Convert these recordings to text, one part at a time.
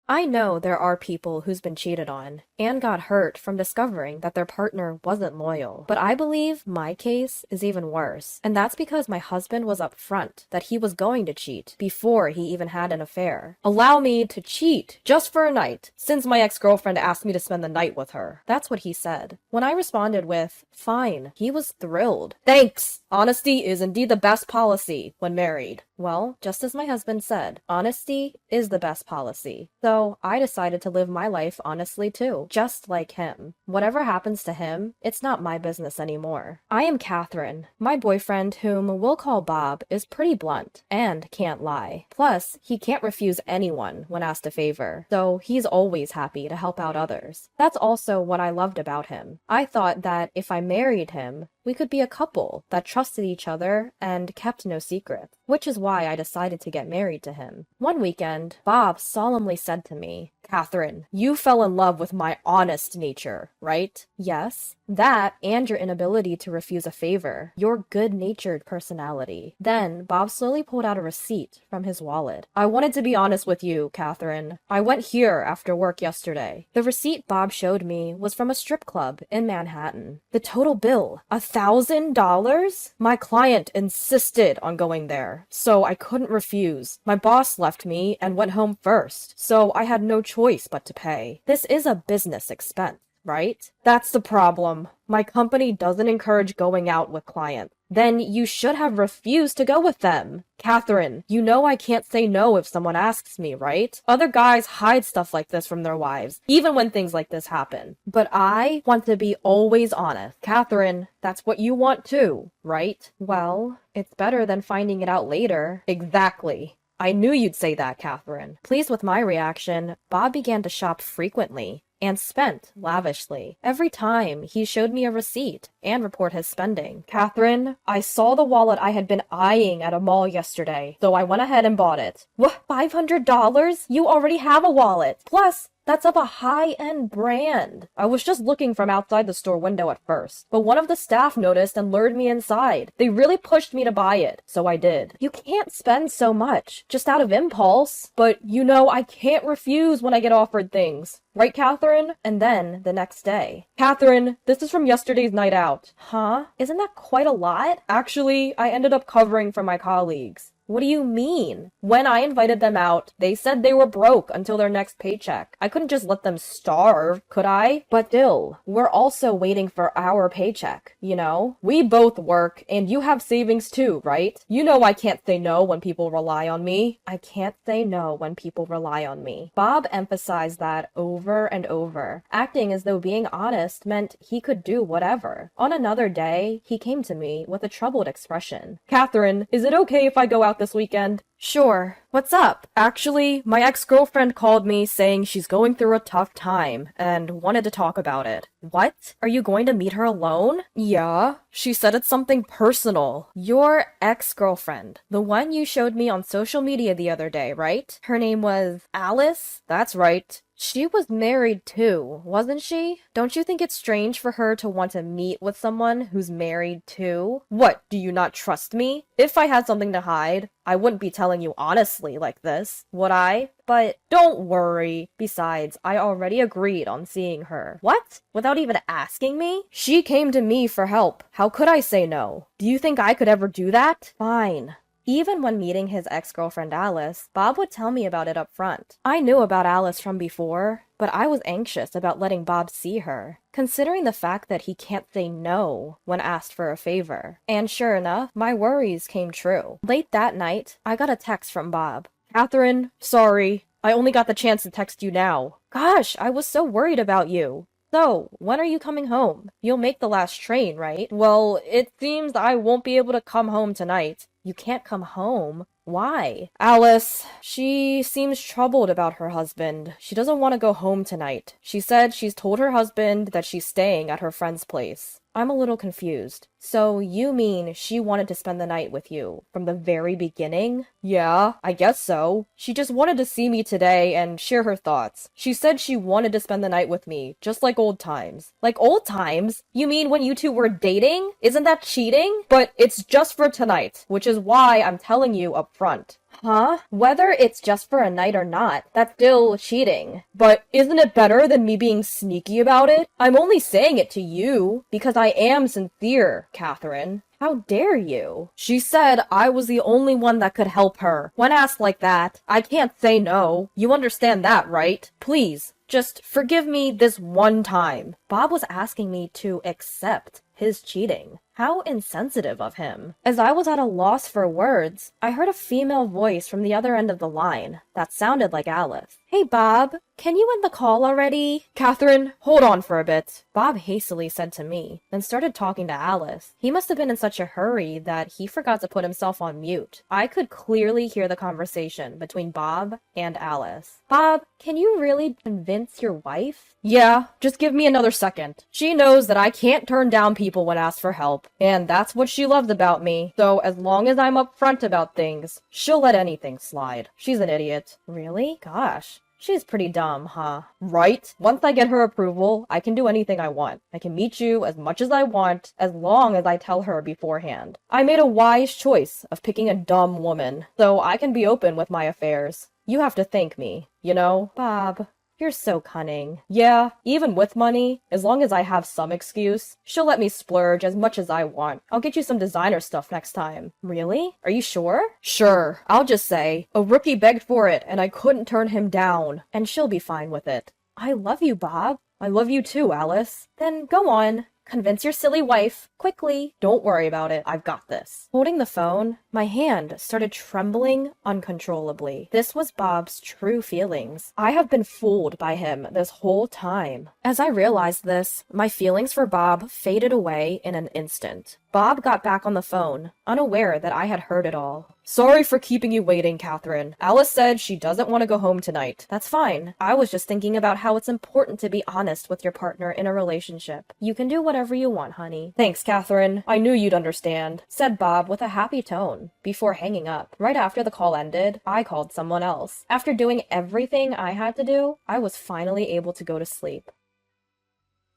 I know there are people who's been cheated on and got hurt from discovering that their partner wasn't loyal, but I believe my case is even worse. And that's because my husband was upfront that he was going to cheat before he even had an affair. Allow me to cheat just for a night, since my ex-girlfriend asked me to spend the night with her. That's what he said. When I responded with, fine, he was thrilled. Thanks! Honesty is indeed the best policy when married. Well, just as my husband said, honesty is the best policy. So I decided to live my life honestly too, just like him. Whatever happens to him, it's not my business anymore. I am Catherine. My boyfriend, whom we'll call Bob, is pretty blunt and can't lie. Plus, he can't refuse anyone when asked a favor, so he's always happy to help out others. That's also what I loved about him. I thought that if I married him, we could be a couple that trusted each other and kept no secrets, which is why I decided to get married to him. One weekend, Bob solemnly said to me, Catherine, you fell in love with my honest nature, right? Yes. That and your inability to refuse a favor, your good-natured personality. Then, Bob slowly pulled out a receipt from his wallet. I wanted to be honest with you, Catherine. I went here after work yesterday. The receipt Bob showed me was from a strip club in Manhattan. The total bill, $1,000? My client insisted on going there, so I couldn't refuse. My boss left me and went home first, so I had no choice but to pay. This is a business expense, right? That's the problem. My company doesn't encourage going out with clients. Then you should have refused to go with them. Catherine, you know I can't say no if someone asks me, right? Other guys hide stuff like this from their wives, even when things like this happen. But I want to be always honest. Catherine, that's what you want too, right? Well, it's better than finding it out later. Exactly. I knew you'd say that, Catherine. Pleased with my reaction, Bob began to shop frequently and spent lavishly. Every time, he showed me a receipt and report his spending. Catherine, I saw the wallet I had been eyeing at a mall yesterday, so I went ahead and bought it. What, $500? You already have a wallet. Plus, that's of a high-end brand. I was just looking from outside the store window at first, but one of the staff noticed and lured me inside. They really pushed me to buy it, so I did. You can't spend so much, just out of impulse. But you know, I can't refuse when I get offered things. Right, Catherine? And then, the next day. Catherine, this is from yesterday's night out. Huh? Isn't that quite a lot? Actually, I ended up covering for my colleagues. What do you mean? When I invited them out, they said they were broke until their next paycheck. I couldn't just let them starve, could I? But still, we're also waiting for our paycheck, you know? We both work, and you have savings too, right? You know I can't say no when people rely on me. I can't say no when people rely on me. Bob emphasized that over and over, acting as though being honest meant he could do whatever. On another day, he came to me with a troubled expression. Catherine, is it okay if I go out this weekend? Sure. What's up? Actually, my ex-girlfriend called me saying she's going through a tough time and wanted to talk about it. What? Are you going to meet her alone? Yeah. She said it's something personal. Your ex-girlfriend. The one you showed me on social media the other day, right? Her name was Alice? That's right. She was married too, wasn't she? Don't you think it's strange for her to want to meet with someone who's married too? What, do you not trust me? If I had something to hide, I wouldn't be telling you honestly like this, would I? But don't worry. Besides, I already agreed on seeing her. What? Without even asking me? She came to me for help. How could I say no? Do you think I could ever do that? Fine. Even when meeting his ex-girlfriend Alice, Bob would tell me about it up front. I knew about Alice from before, but I was anxious about letting Bob see her, considering the fact that he can't say no when asked for a favor. And sure enough, my worries came true. Late that night, I got a text from Bob. Catherine, sorry, I only got the chance to text you now. Gosh, I was so worried about you. So, when are you coming home? You'll make the last train, right? Well, it seems I won't be able to come home tonight. You can't come home? Why? Alice, she seems troubled about her husband. She doesn't want to go home tonight. She said she's told her husband that she's staying at her friend's place. I'm a little confused. So you mean she wanted to spend the night with you from the very beginning? Yeah, I guess so. She just wanted to see me today and share her thoughts. She said she wanted to spend the night with me, just like old times. Like old times? You mean when you two were dating? Isn't that cheating? But it's just for tonight, which is why I'm telling you up front. Huh? Whether it's just for a night or not, that's still cheating. But isn't it better than me being sneaky about it? I'm only saying it to you because I am sincere, Catherine. How dare you? She said I was the only one that could help her. When asked like that, I can't say no. You understand that, right? Please, just forgive me this one time. Bob was asking me to accept his cheating. How insensitive of him. As I was at a loss for words, I heard a female voice from the other end of the line that sounded like Alice. Hey Bob, can you end the call already? Catherine, hold on for a bit. Bob hastily said to me, then started talking to Alice. He must have been in such a hurry that he forgot to put himself on mute. I could clearly hear the conversation between Bob and Alice. Bob, can you really convince your wife? Yeah, just give me another second. She knows that I can't turn down people when asked for help, and that's what she loves about me. So as long as I'm upfront about things, she'll let anything slide. She's an idiot. Really? Gosh. She's pretty dumb, huh? Right? Once I get her approval, I can do anything I want. I can meet you as much as I want, as long as I tell her beforehand. I made a wise choice of picking a dumb woman, so I can be open with my affairs. You have to thank me, you know? Bob, you're so cunning. Yeah, even with money, as long as I have some excuse, she'll let me splurge as much as I want. I'll get you some designer stuff next time. Really? Are you sure? Sure. I'll just say, a rookie begged for it and I couldn't turn him down, and she'll be fine with it. I love you, Bob. I love you too, Alice. Then go on. Convince your silly wife. Quickly. Don't worry about it. I've got this. Holding the phone, my hand started trembling uncontrollably. This was Bob's true feelings. I have been fooled by him this whole time. As I realized this, my feelings for Bob faded away in an instant. Bob got back on the phone, unaware that I had heard it all. Sorry for keeping you waiting, Catherine. Alice said she doesn't want to go home tonight. That's fine. I was just thinking about how it's important to be honest with your partner in a relationship. You can do whatever you want, honey. Thanks, Catherine. I knew you'd understand, said Bob with a happy tone, before hanging up. Right after the call ended, I called someone else. After doing everything I had to do, I was finally able to go to sleep.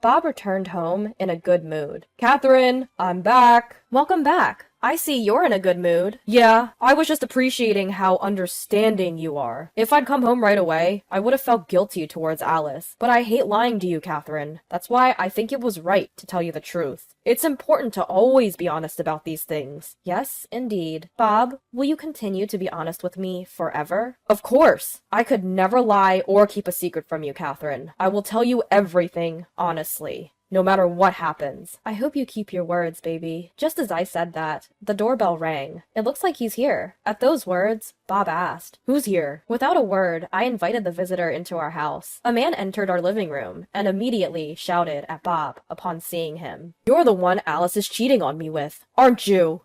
Bob returned home in a good mood. Catherine, I'm back. Welcome back. I see you're in a good mood. Yeah, I was just appreciating how understanding you are. If I'd come home right away, I would have felt guilty towards Alice. But I hate lying to you, Catherine. That's why I think it was right to tell you the truth. It's important to always be honest about these things. Yes, indeed. Bob, will you continue to be honest with me forever? Of course. I could never lie or keep a secret from you, Catherine. I will tell you everything, honestly. No matter what happens. I hope you keep your words, baby. Just as I said that, the doorbell rang. It looks like he's here. At those words, Bob asked, "Who's here?" Without a word, I invited the visitor into our house. A man entered our living room and immediately shouted at Bob upon seeing him. "You're the one Alice is cheating on me with, aren't you?"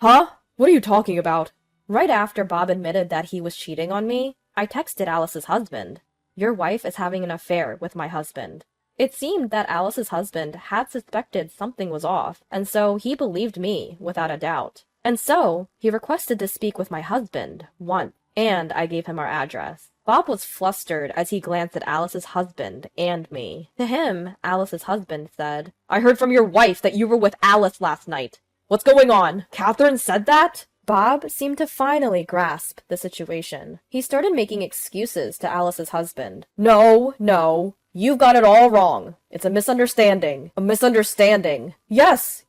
Huh? What are you talking about? Right after Bob admitted that he was cheating on me, I texted Alice's husband. Your wife is having an affair with my husband. It seemed that Alice's husband had suspected something was off, and so he believed me without a doubt. And so, he requested to speak with my husband once, and I gave him our address. Bob was flustered as he glanced at Alice's husband and me. To him, Alice's husband said, "I heard from your wife that you were with Alice last night. What's going on? Catherine said that?" Bob seemed to finally grasp the situation. He started making excuses to Alice's husband. No. You've got it all wrong. It's a misunderstanding. A misunderstanding. Yes.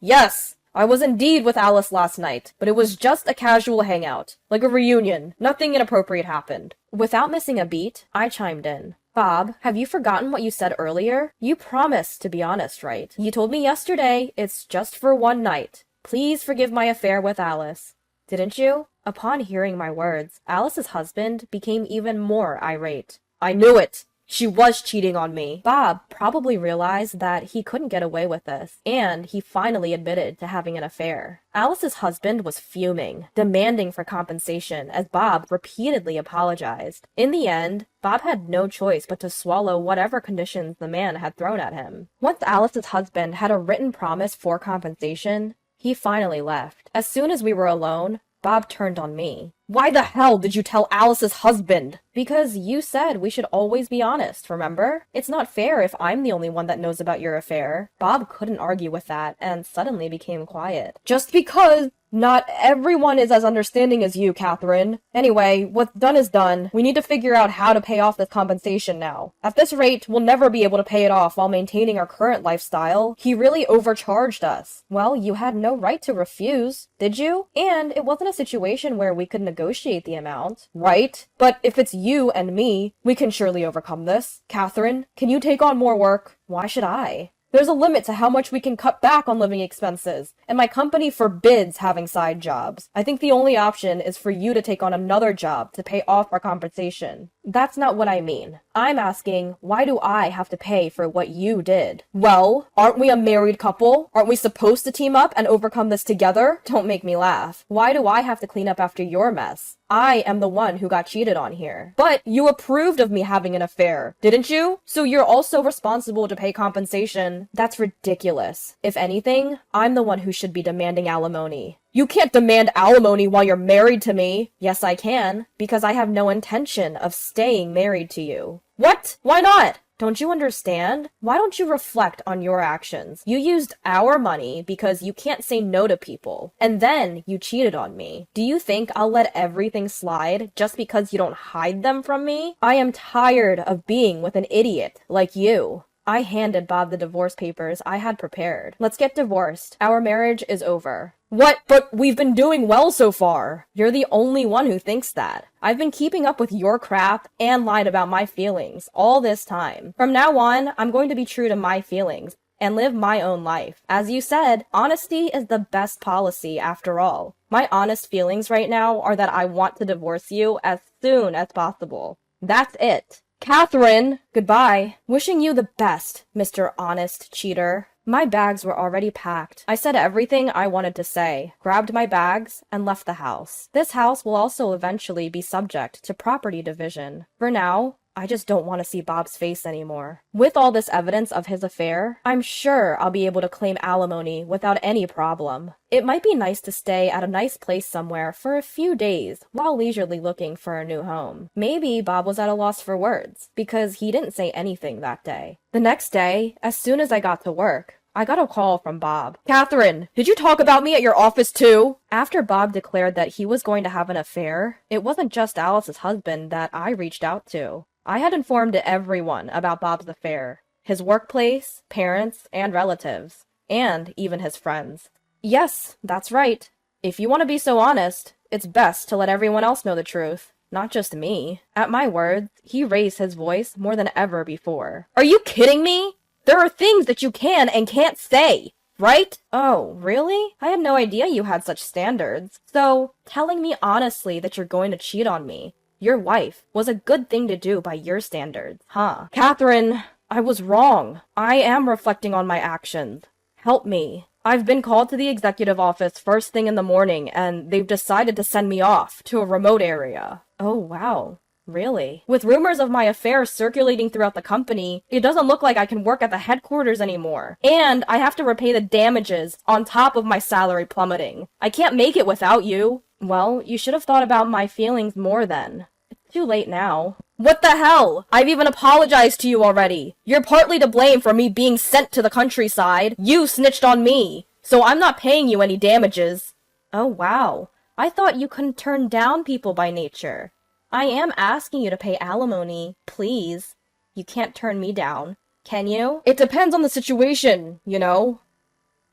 I was indeed with Alice last night, but it was just a casual hangout. Like a reunion. Nothing inappropriate happened. Without missing a beat, I chimed in. Bob, have you forgotten what you said earlier? You promised to be honest, right? You told me yesterday it's just for one night. Please forgive my affair with Alice. Didn't you? Upon hearing my words, Alice's husband became even more irate. I knew it! She was cheating on me. Bob probably realized that he couldn't get away with this, and he finally admitted to having an affair. Alice's husband was fuming, demanding for compensation as Bob repeatedly apologized. In the end, Bob had no choice but to swallow whatever conditions the man had thrown at him. Once Alice's husband had a written promise for compensation, he finally left. As soon as we were alone, Bob turned on me. Why the hell did you tell Alice's husband? Because you said we should always be honest, remember? It's not fair if I'm the only one that knows about your affair. Bob couldn't argue with that and suddenly became quiet. Just because Not everyone is as understanding as you, Catherine. Anyway, what's done is done. We need to figure out how to pay off this compensation now. At this rate, we'll never be able to pay it off while maintaining our current lifestyle. He really overcharged us. Well, you had no right to refuse, did you? And it wasn't a situation where we could negotiate the amount, right? But if it's you and me, we can surely overcome this. Catherine, can you take on more work? Why should I? There's a limit to how much we can cut back on living expenses, and my company forbids having side jobs. I think the only option is for you to take on another job to pay off our compensation. That's not what I mean. I'm asking, why do I have to pay for what you did? Well, aren't we a married couple? Aren't we supposed to team up and overcome this together? Don't make me laugh. Why do I have to clean up after your mess? I am the one who got cheated on here. But you approved of me having an affair, didn't you? So you're also responsible to pay compensation. That's ridiculous. If anything, I'm the one who should be demanding alimony. You can't demand alimony while you're married to me. Yes, I can, because I have no intention of staying married to you. What? Why not? Don't you understand? Why don't you reflect on your actions? You used our money because you can't say no to people, and then you cheated on me. Do you think I'll let everything slide just because you don't hide them from me? I am tired of being with an idiot like you. I handed Bob the divorce papers I had prepared. Let's get divorced. Our marriage is over. What? But we've been doing well so far. You're the only one who thinks that. I've been keeping up with your crap and lied about my feelings all this time. From now on, I'm going to be true to my feelings and live my own life. As you said, honesty is the best policy after all. My honest feelings right now are that I want to divorce you as soon as possible. That's it. Catherine, goodbye. Wishing you the best, Mr. Honest Cheater. My bags were already packed. I said everything I wanted to say, grabbed my bags, and left the house. This house will also eventually be subject to property division. For now, I just don't want to see Bob's face anymore. With all this evidence of his affair, I'm sure I'll be able to claim alimony without any problem. It might be nice to stay at a nice place somewhere for a few days while leisurely looking for a new home. Maybe Bob was at a loss for words, because he didn't say anything that day. The next day, as soon as I got to work, I got a call from Bob. Catherine, did you talk about me at your office too? After Bob declared that he was going to have an affair, it wasn't just Alice's husband that I reached out to. I had informed everyone about Bob's affair, his workplace, parents, and relatives, and even his friends. Yes, that's right. If you want to be so honest, it's best to let everyone else know the truth, not just me. At my words, he raised his voice more than ever before. Are you kidding me? There are things that you can and can't say, right? Oh, really? I had no idea you had such standards. So, telling me honestly that you're going to cheat on me, your wife, was a good thing to do by your standards, huh? Catherine, I was wrong. I am reflecting on my actions. Help me. I've been called to the executive office first thing in the morning, and they've decided to send me off to a remote area. Oh, wow. Really? With rumors of my affair circulating throughout the company, it doesn't look like I can work at the headquarters anymore. And I have to repay the damages on top of my salary plummeting. I can't make it without you. Well, you should have thought about my feelings more then. It's too late now. What the hell? I've even apologized to you already. You're partly to blame for me being sent to the countryside. You snitched on me. So I'm not paying you any damages. Oh wow. I thought you couldn't turn down people by nature. I am asking you to pay alimony, please. You can't turn me down, can you? It depends on the situation, you know.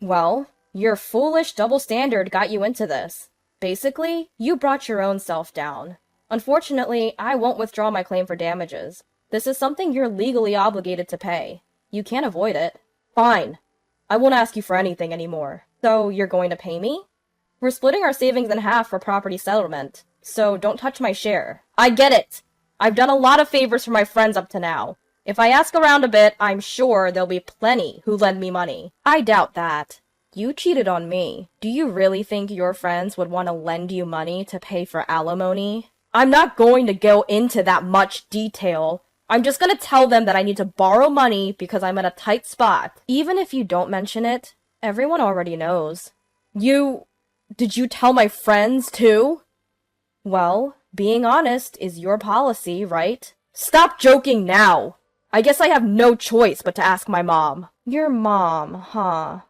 Well, your foolish double standard got you into this. Basically, you brought your own self down. Unfortunately, I won't withdraw my claim for damages. This is something you're legally obligated to pay. You can't avoid it. Fine. I won't ask you for anything anymore. So, you're going to pay me? We're splitting our savings in half for property settlement, so don't touch my share. I get it. I've done a lot of favors for my friends up to now. If I ask around a bit, I'm sure there'll be plenty who lend me money. I doubt that. You cheated on me. Do you really think your friends would want to lend you money to pay for alimony? I'm not going to go into that much detail. I'm just going to tell them that I need to borrow money because I'm in a tight spot. Even if you don't mention it, everyone already knows. Did you tell my friends too? Well, being honest is your policy, right? Stop joking now! I guess I have no choice but to ask my mom. Your mom, huh?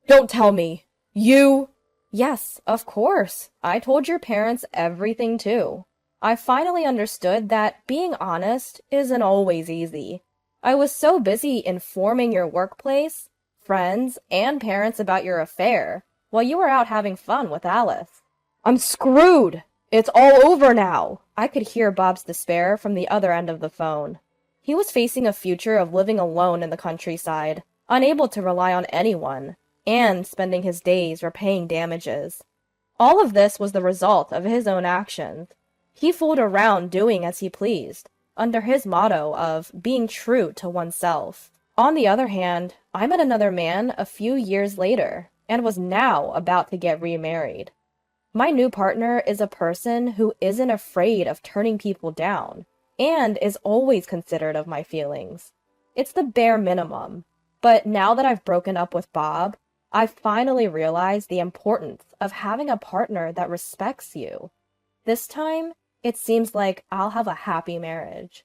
Don't tell me. You Yes, of course. I told your parents everything too. I finally understood that being honest isn't always easy. I was so busy informing your workplace, friends, and parents about your affair while you were out having fun with Alice. I'm screwed! It's all over now! I could hear Bob's despair from the other end of the phone. He was facing a future of living alone in the countryside, unable to rely on anyone, and spending his days repaying damages. All of this was the result of his own actions. He fooled around doing as he pleased, under his motto of being true to oneself. On the other hand, I met another man a few years later, and was now about to get remarried. My new partner is a person who isn't afraid of turning people down, and is always considerate of my feelings. It's the bare minimum. But now that I've broken up with Bob, I've finally realized the importance of having a partner that respects you. This time, it seems like I'll have a happy marriage.